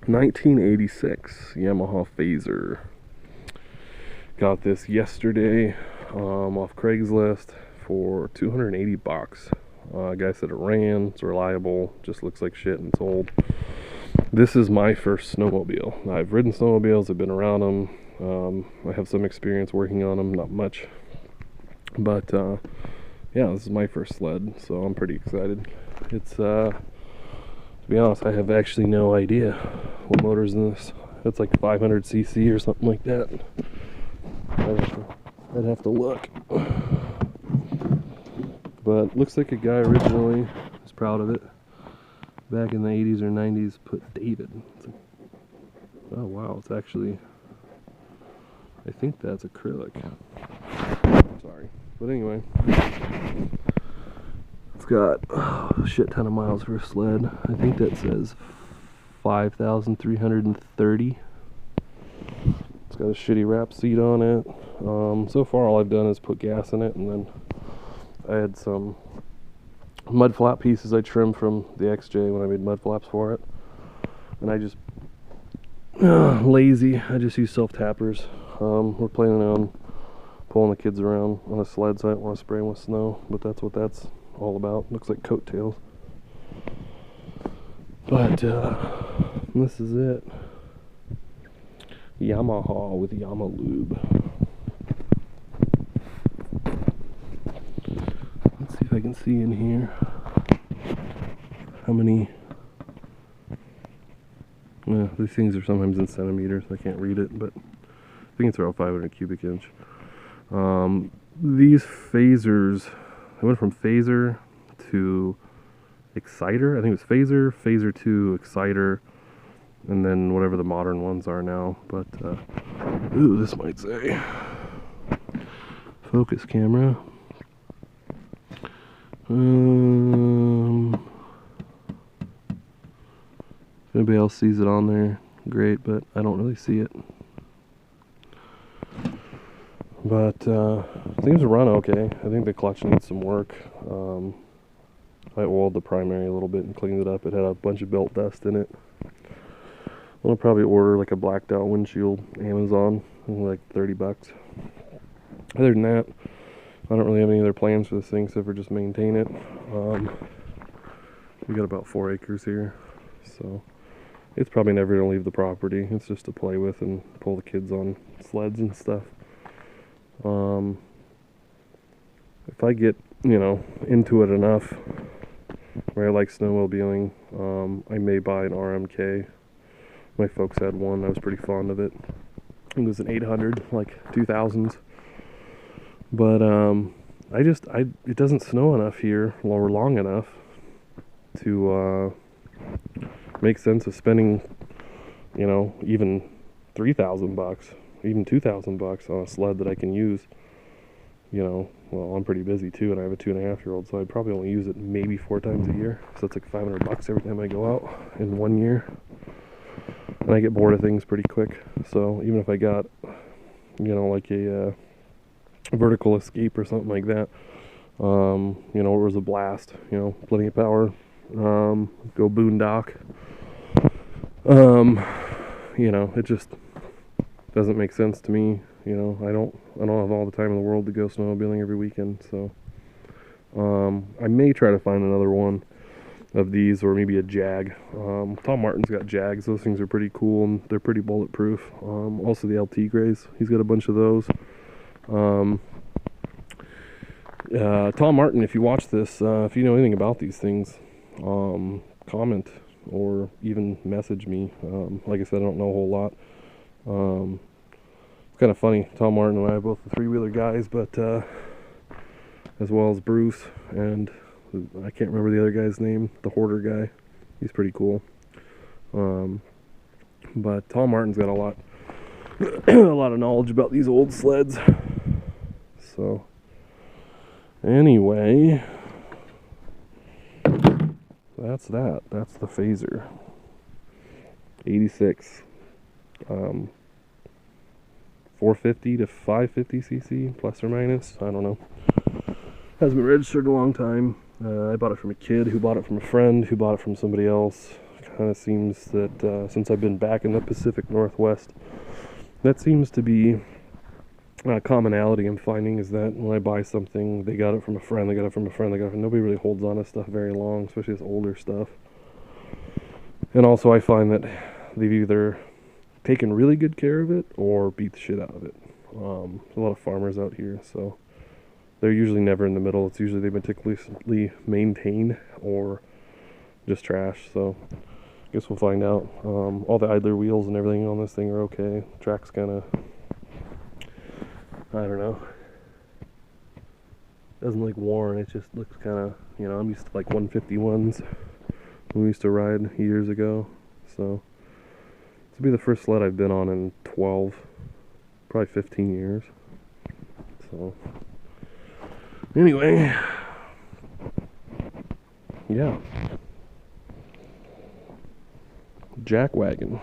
1986 Yamaha phazer. Got this yesterday off Craigslist for 280 bucks. Guy said it ran, it's reliable, just looks like shit and it's old. This is my first snowmobile. I've ridden snowmobiles, I've been around them. I have some experience working on them, not much. But yeah, this is my first sled, so I'm pretty excited. It's to be honest, I have actually no idea what motor's in this. It's like 500cc or something like that. I'd have to look. But looks like a guy originally was proud of it. Back in the 80s or 90s, put David. Like, oh wow, it's actually, I think that's acrylic. Sorry. But anyway, it's got a shit ton of miles for a sled. I think that says 5,330. It's got a shitty wrap seat on it. So far all I've done is put gas in it, and then I had some mud flap pieces I trimmed from the XJ when I made mud flaps for it. And I just, lazy, I just use self-tappers. We're planning on pulling the kids around on a sled, so I don't want to spray them with snow, but that's what that's all about. Looks like coattails. But this is it. Yamaha with Yamalube. Let's see if I can see in here how many. These things are sometimes in centimeters, I can't read it, but I think it's around 500 cubic inch. These phasers, I went from phazer to exciter. I think it was phazer to exciter, and then whatever the modern ones are now. But ooh, this might say focus camera. If anybody else sees it on there, great, but I don't really see it. But seems to run okay. I think the clutch needs some work. I oiled the primary a little bit and cleaned it up. It had a bunch of belt dust in it. I'll probably order like a blacked out windshield, Amazon, like 30 bucks. Other than that, I don't really have any other plans for this thing except for just maintain it. We got about 4 acres here, so it's probably never going to leave the property. It's just to play with and pull the kids on sleds and stuff. If I get, into it enough where I like snowmobiling, I may buy an RMK. My folks had one. I was pretty fond of it. It was an 800, like 2000s. But it doesn't snow enough here or long enough to make sense of spending, even 3,000 bucks, even 2,000 bucks on a sled that I can use. Well, I'm pretty busy too, and I have a 2.5-year-old, so I'd probably only use it maybe 4 times a year. So that's like 500 bucks every time I go out in 1 year. And I get bored of things pretty quick. So even if I got, like a vertical escape or something like that, it was a blast, plenty of power, go boondock. It just doesn't make sense to me. I don't have all the time in the world to go snowmobiling every weekend, so I may try to find another one of these, or maybe a Jag. Tom Martin's got Jags. Those things are pretty cool, and they're pretty bulletproof. Also the LT Grays, he's got a bunch of those. Tom Martin, if you watch this, if you know anything about these things, comment or even message me. Like I said, I don't know a whole lot. Kind of funny, Tom Martin and I are both the 3-wheeler guys, but as well as Bruce, and I can't remember the other guy's name, the hoarder guy. He's pretty cool. But Tom Martin's got a lot of knowledge about these old sleds. So anyway, that's that. That's the phazer 86. 450 to 550 cc, plus or minus, I don't know. Hasn't been registered in a long time. I bought it from a kid who bought it from a friend who bought it from somebody else kind of seems that since I've been back in the Pacific Northwest, that seems to be a commonality I'm finding, is that when I buy something, they got it from a friend, they got it from a friend, they got it from... Nobody really holds on to stuff very long, especially this older stuff. And also I find that they've either taken really good care of it or beat the shit out of it. There's a lot of farmers out here, so they're usually never in the middle. It's usually they meticulously maintain or just trash. So I guess we'll find out. All the idler wheels and everything on this thing are okay. The track's kind of, I don't know, doesn't look worn. It just looks kind of, you know, I'm used to like 151s we used to ride years ago. So this will be the first sled I've been on in 12, probably 15 years. So anyway, yeah, jack wagon.